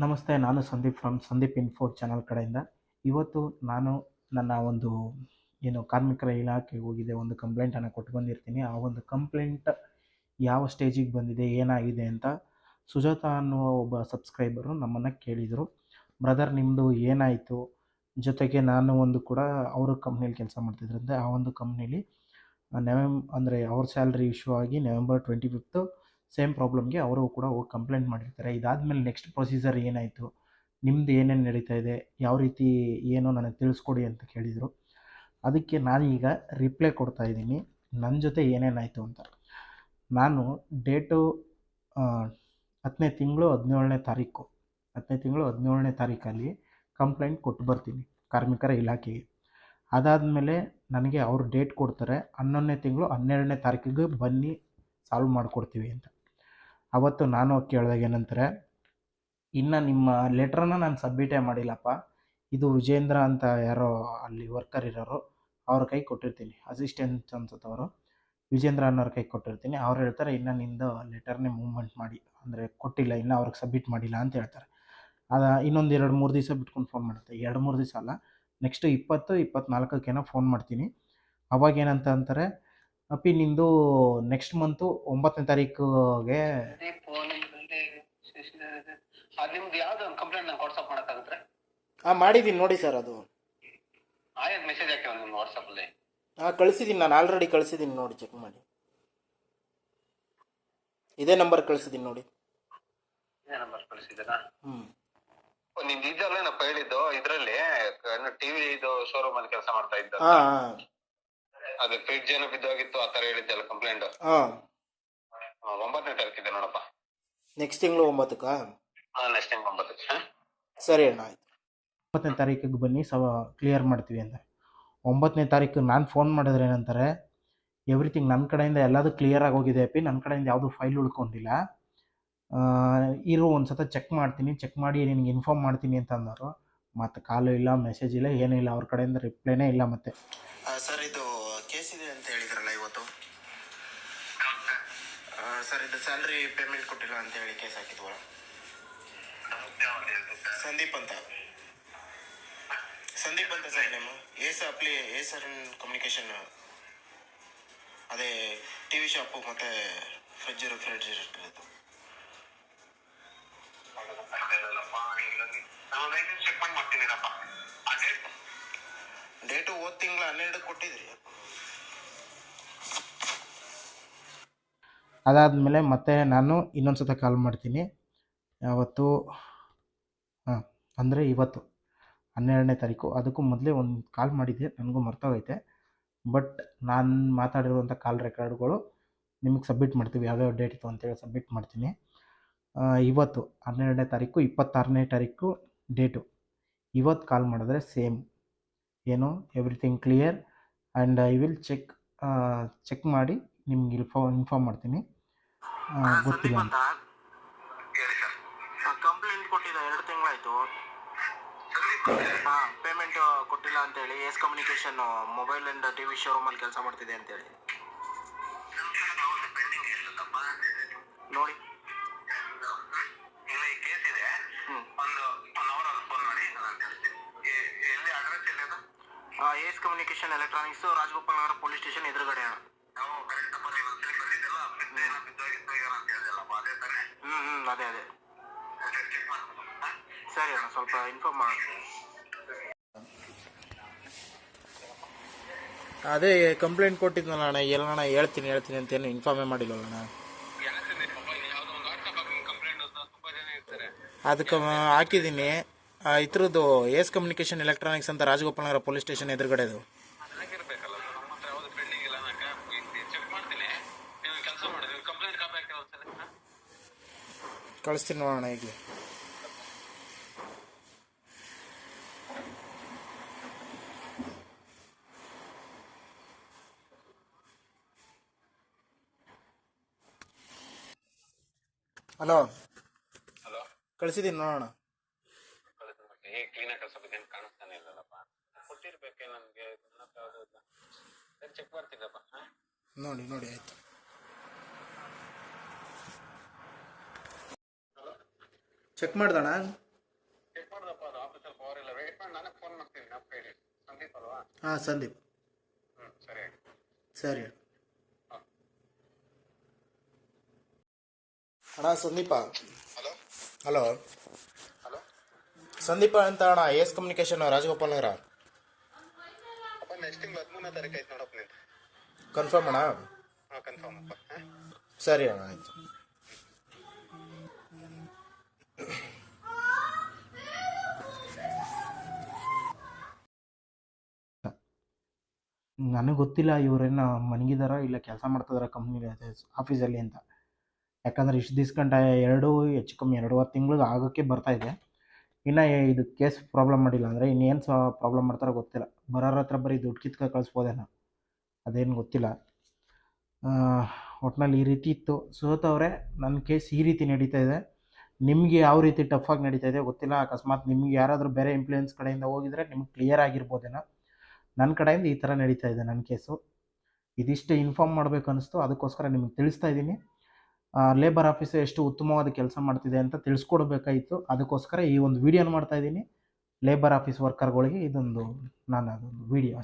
ನಮಸ್ತೆ. ನಾನು Sandeep from Sandeep info channel ಕಡೆಯಿಂದ. ಇವತ್ತು ನಾನು ನನ್ನ ಒಂದು ಕಾರ್ಮಿಕರ ಇಲಾಖೆಗೆ ಹೋಗಿದ್ದೆ. ಒಂದು ಕಂಪ್ಲೇಂಟನ್ನು ಕೊಟ್ಟು ಬಂದಿರ್ತೀನಿ. ಆ ಒಂದು ಕಂಪ್ಲೇಂಟ್ ಯಾವ ಸ್ಟೇಜಿಗೆ ಬಂದಿದೆ, ಏನಾಗಿದೆ ಅಂತ ಸುಜಾತ ಅನ್ನುವ ಒಬ್ಬ ಸಬ್ಸ್ಕ್ರೈಬರು ನಮ್ಮನ್ನು ಕೇಳಿದರು. ಬ್ರದರ್ ನಿಮ್ಮದು ಏನಾಯಿತು? ಜೊತೆಗೆ ನಾನು ಒಂದು ಕೂಡ ಅವ್ರ ಕಂಪ್ನಿಯಲ್ಲಿ ಕೆಲಸ ಮಾಡ್ತಿದ್ರಂತೆ. ಆ ಒಂದು ಕಂಪ್ನಿಲಿ ಅಂದರೆ ಅವ್ರ ಸ್ಯಾಲ್ರಿ ಇಶ್ಯೂ ಆಗಿ November 25 ಸೇಮ್ ಪ್ರಾಬ್ಲಮ್ಗೆ ಅವರು ಕೂಡ ಹೋಗಿ ಕಂಪ್ಲೇಂಟ್ ಮಾಡಿರ್ತಾರೆ. ಇದಾದಮೇಲೆ ನೆಕ್ಸ್ಟ್ ಪ್ರೊಸೀಜರ್ ಏನಾಯಿತು, ನಿಮ್ಮದು ಏನೇನು ನಡೀತಾ ಇದೆ, ಯಾವ ರೀತಿ ಏನು ನನಗೆ ತಿಳಿಸ್ಕೊಡಿ ಅಂತ ಕೇಳಿದರು. ಅದಕ್ಕೆ ನಾನೀಗ ರಿಪ್ಲೈ ಕೊಡ್ತಾ ಇದ್ದೀನಿ, ನನ್ನ ಜೊತೆ ಏನೇನಾಯಿತು ಅಂತ. ನಾನು ಡೇಟು 10ನೇ ತಿಂಗಳು 17ನೇ ತಾರೀಕು 10ನೇ ತಿಂಗಳು 17ನೇ ತಾರೀಕಲ್ಲಿ ಕಂಪ್ಲೇಂಟ್ ಕೊಟ್ಟು ಬರ್ತೀನಿ ಕಾರ್ಮಿಕರ ಇಲಾಖೆಗೆ. ಅದಾದಮೇಲೆ ನನಗೆ ಅವರು ಡೇಟ್ ಕೊಡ್ತಾರೆ, 11ನೇ ತಿಂಗಳು 12ನೇ ತಾರೀಕಿಗೆ ಬನ್ನಿ ಸಾಲ್ವ್ ಮಾಡಿಕೊಡ್ತೀವಿ ಅಂತ. ಅವತ್ತು ನಾನು ಕೇಳಿದಾಗ ಏನಂತಾರೆ, ಇನ್ನು ನಿಮ್ಮ ಲೆಟ್ರನ್ನ ನಾನು ಸಬ್ಮಿಟೇ ಮಾಡಿಲ್ಲಪ್ಪ, ಇದು ವಿಜೇಂದ್ರ ಅಂತ ಯಾರೋ ಅಲ್ಲಿ ವರ್ಕರ್ ಇರೋರು ಅವ್ರ ಕೈ ಕೊಟ್ಟಿರ್ತೀನಿ, ಅಸಿಸ್ಟೆಂಟ್ ಅನ್ಸುತ್ತೆ ಅವರು, ವಿಜೇಂದ್ರ ಅನ್ನೋರ ಕೈ ಕೊಟ್ಟಿರ್ತೀನಿ. ಅವ್ರು ಹೇಳ್ತಾರೆ ಇನ್ನು ನಿಂದು ಲೆಟರ್ನೇ ಮೂವ್ಮೆಂಟ್ ಮಾಡಿ, ಅಂದರೆ ಕೊಟ್ಟಿಲ್ಲ, ಇನ್ನು ಅವ್ರಿಗೆ ಸಬ್ಮಿಟ್ ಮಾಡಿಲ್ಲ ಅಂತ ಹೇಳ್ತಾರೆ. ಇನ್ನೊಂದು 2-3 ದಿವಸ ಬಿಟ್ಕೊಂಡು ಫೋನ್ ಮಾಡುತ್ತೆ. 2-3 ದಿವಸ ಅಲ್ಲ, ನೆಕ್ಸ್ಟು 20-24 ಫೋನ್ ಮಾಡ್ತೀನಿ. ಅವಾಗೇನಂತ ಅಂತಾರೆ, ಅಪ್ಪಿ ನಿಮ್ಮದು ನೆಕ್ಸ್ಟ್ ಮಂತು 9ನೇ ತಾರೀಕಿಗೆ ನಿಮ್ದು ಯಾವ್ದು ಒಂದು ಕಂಪ್ಲೇಂಟ್ ನಂಗೆ ವಾಟ್ಸಪ್ ಮಾಡೋಕ್ಕಾಗುತ್ತೆ? ಮಾಡಿದ್ದೀನಿ ನೋಡಿ ಸರ್. ಅದು ಆಯ್ತು, ಮೆಸೇಜ್ ಹಾಕಿ ಒಂದು ನಿಮ್ಮ ವಾಟ್ಸಪ್ಪಲ್ಲಿ. ಕಳಿಸಿದ್ದೀನಿ, ನಾನು ಆಲ್ರೆಡಿ ಕಳಿಸಿದ್ದೀನಿ ನೋಡಿ, ಚೆಕ್ ಮಾಡಿ. ಇದೇ ನಂಬರ್ ಕಳಿಸಿದ್ದೀನಿ ನೋಡಿ. ಇದೇ ನಂಬರ್ ಕಳಿಸಿದ್ದೀರಾ? ನಿಮ್ದು ಇದೆಲ್ಲ ಏನಪ್ಪ ಹೇಳಿದ್ದು, ಇದರಲ್ಲಿ ಟಿವಿ ಇದು ಶೋರೂಮ್ ಅಲ್ಲಿ ಕೆಲಸ ಮಾಡ್ತಾ ಇದ್ದ, ಅದು ಫ್ರಿಡ್ಜ್ ಏನೋ ಬಿದ್ದೋಗಿತ್ತು ಆ ತರ ಹೇಳಿದ್ದಲ್ಲ ಕಂಪ್ಲೇಂಟ್. 9ನೇ ತಾರೀಕಿದೆ ನೋಡಪ್ಪ. ನೆಕ್ಸ್ಟ್ ತಿಂಗಳು 9ಕ್ಕಾ? Next time 9ಕ್ಕೆ. ಸರಿ ಅಣ್ಣ, ಆಯ್ತು. 9ನೇ ತಾರೀಕಿಗೆ ಬನ್ನಿ, ಕ್ಲಿಯರ್ ಮಾಡ್ತೀವಿ ಅಂತ. 9ನೇ ತಾರೀಕು ನಾನು ಫೋನ್ ಮಾಡಿದ್ರೆ ಏನಂತಾರೆ, ಎವ್ರಿಥಿಂಗ್ ನನ್ನ ಕಡೆಯಿಂದ ಎಲ್ಲದೂ ಕ್ಲಿಯರ್ ಆಗೋಗಿದೆ ಅಪ್ಪಿ, ನನ್ನ ಕಡೆಯಿಂದ ಯಾವುದೂ ಫೈಲ್ ಉಳ್ಕೊಂಡಿಲ್ಲ, ಇರು ಒಂದು ಸತ ಚೆಕ್ ಮಾಡ್ತೀನಿ, ಚೆಕ್ ಮಾಡಿ ನಿನಗೆ ಇನ್ಫಾರ್ಮ್ ಮಾಡ್ತೀನಿ ಅಂತ ಅಂದರು. ಮತ್ತು ಕಾಲು ಇಲ್ಲ, ಮೆಸೇಜ್ ಇಲ್ಲ, ಏನೂ ಇಲ್ಲ, ಅವ್ರ ಕಡೆಯಿಂದ ರಿಪ್ಲೈನೇ ಇಲ್ಲ. ಮತ್ತೆ ಸರ್ ಇದು ಕೇಸ್ ಇದೆ ಅಂತ ಹೇಳಿದ್ರಲ್ಲ ಇವತ್ತು. ಸರ್ ಇದು ಸ್ಯಾಲ್ರಿ ಪೇಮೆಂಟ್ ಕೊಟ್ಟಿಲ್ಲ ಅಂತ ಹೇಳಿ ಕೇಸ್ ಹಾಕಿದ್ವಲ್ಲ, ಸಂದೀಪ್ ಅಂತ ಸರ್ ನೇಮು. ಏ ಸರ್ ಕಮ್ಯುನಿಕೇಶನ್, ಅದೇ ಟಿ ವಿ ಶಾಪು ಮತ್ತು ಫ್ರಿಡ್ಜ್ ರೆಫ್ರಿಜರೇಟರ್ ಇದು. ಡೇಟು ಹೋದ ತಿಂಗಳು 12 ಕೊಟ್ಟಿದ್ರಿ. ಅದಾದಮೇಲೆ ಮತ್ತೆ ನಾನು ಇನ್ನೊಂದು ಸತ ಕಾಲ್ ಮಾಡ್ತೀನಿ. ಯಾವತ್ತು? ಅಂದರೆ ಇವತ್ತು 12ನೇ ತಾರೀಕು. ಅದಕ್ಕೂ ಮೊದಲೇ ಒಂದು ಕಾಲ್ ಮಾಡಿದ್ದೆ, ನನಗೂ ಮರ್ತೋಗೈತೆ. ಬಟ್ ನಾನು ಮಾತಾಡಿರುವಂಥ ಕಾಲ್ ರೆಕಾರ್ಡ್ಗಳು ನಿಮಗೆ ಸಬ್ಮಿಟ್ ಮಾಡ್ತೀವಿ, ಯಾವ್ಯಾವ ಡೇಟ್ ಇತ್ತು ಅಂತೇಳಿ ಸಬ್ಮಿಟ್ ಮಾಡ್ತೀನಿ. ಇವತ್ತು 12ನೇ ತಾರೀಕು, 26ನೇ ತಾರೀಕು ಡೇಟು. ಇವತ್ತು ಕಾಲ್ ಮಾಡಿದ್ರೆ ಸೇಮ್ ಏನು everything clear and I will check ಮಾಡಿ ನಿಮ್ಗೆ ಇನ್ಫಾರ್ಮ್ ಮಾಡ್ತೀನಿ. ಗೊತ್ತಿಲ್ಲ ಅಂತ ಕಂಪ್ಲೇಂಟ್ ಕೊಟ್ಟಿದ್ದ 2 ತಿಂಗಳಾಯ್ತು. ಪೇಮೆಂಟ್ ಕೊಟ್ಟಿಲ್ಲ ಅಂತೇಳಿ S communication mobile and T V ಶೋರೂಮಲ್ಲಿ ಕೆಲಸ ಮಾಡ್ತಿದೆ ಅಂತೇಳಿ ನೋಡಿ. ಕೇಸ್ ಇದೆ, ಒಂದು 1 hour ಅಲ್ಲಿ ಫೋನ್ ಮಾಡಿ ಎಲ್ಲಿ ಅಡ್ರೆಸ್ ಎಲ್ಲಿದು? S communication electronics, Rajagopal Nagar police station ಎದುರುಗಡೆ. ಅದೇ ಸರಿ ಅಣ್ಣ, ಸ್ವಲ್ಪ ಇನ್ಫಾರ್ಮ್ ಮಾಡಿ. ಅದೇ ಕಂಪ್ಲೇಂಟ್ ಕೊಟ್ಟಿದ್ನಲ್ಲ ಅಣ್ಣ, ಎಲ್ಲಣ್ಣ ಹೇಳ್ತೀನಿ ಅಂತೇನು ಇನ್ಫಾರ್ಮೇ ಮಾಡಿಲ್ಲಲ್ಲ ಅಣ್ಣ. ಅದಕ್ಕೆ ಹಾಕಿದ್ದೀನಿ. ಇದ್ರದ್ದು ಎಸ್ ಕಮ್ಯುನಿಕೇಶನ್ ಎಲೆಕ್ಟ್ರಾನಿಕ್ಸ್ ಅಂತ ರಾಜಗೋಪಾಲ್ ನಗರ ಪೊಲೀಸ್ ಸ್ಟೇಷನ್ ಎದುರುಗಡೆದು. ಕಳಿಸ್ತೀನಿ ನೋಡೋಣ ಈಗಲೇ. ಹಲೋ, ಕಳಿಸಿದ್ದೀನಿ ನೋಡೋಣ. ಕ್ಲೀನಾಗಿ ಕಳ್ಸೋಬೇಕೇನು ಕಾಣಿಸ್ತಾನೆ ಇಲ್ಲಲ್ಲಪ್ಪ, ಕೊಟ್ಟಿರ್ಬೇಕೆ ನನಗೆ, ಚೆಕ್ ಮಾಡ್ತೀನಪ್ಪ. ನೋಡಿ ಆಯ್ತು. ಚೆಕ್ ಮಾಡ್ದಣ್ಣ. ಏನಪ್ಪ ಹೇಳಿ, ಸಂದೀಪ್ ಅಲ್ವಾ? ಹಾಂ ಸಂದೀಪ್. ಸರಿ. ಸರಿ ಅಣ್ಣ. Sandeep. Hello hello hello Sandeep ಅಂತ ಅಣ್ಣ, ಎಸ್ ಕಮ್ಯುನಿಕೇಶನ್ ರಾಜಗೋಪಾಲ್ ನಗರ. ಅಪ್ಪ ನೆಕ್ಸ್ಟ್ ತಿಂಗಳು 13ನೇ ತಾರೀಕು ಆಯ್ತು ನೋಡಪ್ಪ ನಿಂದು. ಕನ್ಫರ್ಮ್ ಅಣ್ಣ? ಹಾಂ ಕನ್ಫರ್ಮ್ ಅಪ್ಪ. ಸರಿ ಅಣ್ಣ, ಆಯಿತು. ನನಗೆ ಗೊತ್ತಿಲ್ಲ ಇವರೇನು ಮನಗಿದಾರ ಇಲ್ಲ ಕೆಲಸ ಮಾಡ್ತಿದಾರ ಕಂಪ್ನಿ ಆಫೀಸಲ್ಲಿ ಅಂತ. ಯಾಕಂದರೆ ಇಷ್ಟು ದಿವ್ಸ ಗಂಟ ಹೆಚ್ಚು ಕಮ್ಮಿ 2.5 ತಿಂಗ್ಳಿಗೆ ಆಗೋಕ್ಕೆ ಬರ್ತಾಯಿದೆ. ಇನ್ನು ಇದು ಕೇಸ್ ಪ್ರಾಬ್ಲಮ್ ಮಾಡಿಲ್ಲ ಅಂದರೆ ಇನ್ನೇನು ಪ್ರಾಬ್ಲಮ್ ಮಾಡ್ತಾರೋ ಗೊತ್ತಿಲ್ಲ. ಬರೋರ ಹತ್ರ ಬರೀ ದುಡ್ಡು ಕಿತ್ಕೊಂಡು ಕಳಿಸ್ಬೋದೇನೋ, ಅದೇನು ಗೊತ್ತಿಲ್ಲ. ಒಟ್ಟಿನಲ್ಲಿ ಈ ರೀತಿ ಇತ್ತು. ಸೋತವ್ರೆ, ನನ್ನ ಕೇಸ್ ಈ ರೀತಿ ನಡೀತಾ ಇದೆ. ನಿಮಗೆ ಯಾವ ರೀತಿ ಟಫಾಗಿ ನಡೀತಾ ಇದೆ ಗೊತ್ತಿಲ್ಲ. ಅಕಸ್ಮಾತ್ ನಿಮ್ಗೆ ಯಾರಾದರೂ ಬೇರೆ ಇಂಪ್ಲೂಯೆನ್ಸ್ ಕಡೆಯಿಂದ ಹೋಗಿದ್ರೆ ನಿಮ್ಗೆ ಕ್ಲಿಯರ್ ಆಗಿರ್ಬೋದೇನೋ. ನನ್ನ ಕಡೆಯಿಂದ ಈ ಥರ ನಡೀತಾ ಇದೆ ನನ್ನ ಕೇಸು. ಇದಿಷ್ಟು ಇನ್ಫಾರ್ಮ್ ಮಾಡಬೇಕು ಅನ್ನಿಸ್ತು, ಅದಕ್ಕೋಸ್ಕರ ನಿಮಗೆ ತಿಳಿಸ್ತಾ ಇದ್ದೀನಿ. ಲೇಬರ್ ಆಫೀಸು ಎಷ್ಟು ಉತ್ತಮವಾದ ಕೆಲಸ ಮಾಡ್ತಿದೆ ಅಂತ ತಿಳಿಸ್ಕೊಡ್ಬೇಕಾಯಿತು. ಅದಕ್ಕೋಸ್ಕರ ಈ ಒಂದು ವೀಡಿಯೋನ ಮಾಡ್ತಾಯಿದ್ದೀನಿ. ಲೇಬರ್ ಆಫೀಸ್ ವರ್ಕರ್ಗಳಿಗೆ ಇದೊಂದು ನಾನು ಅದೊಂದು ವೀಡಿಯೋ